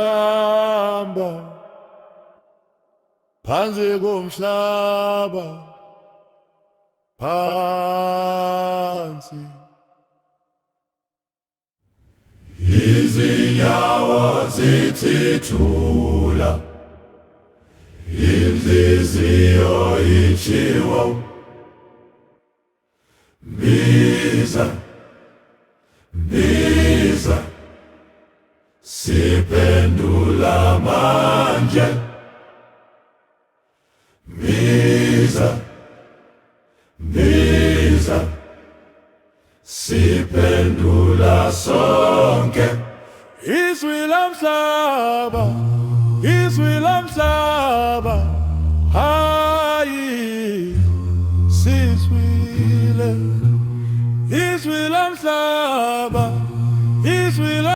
Siyahamba phansi komhlaba phansi, izinyawo zithithula, inhliziyo itshiwo, biza, biza, siphendula manje, biza, biza, siphendula sonke. Izwi lomhlaba, izwi lomhlaba, hayi sizwile, izwi lomhlaba, izwi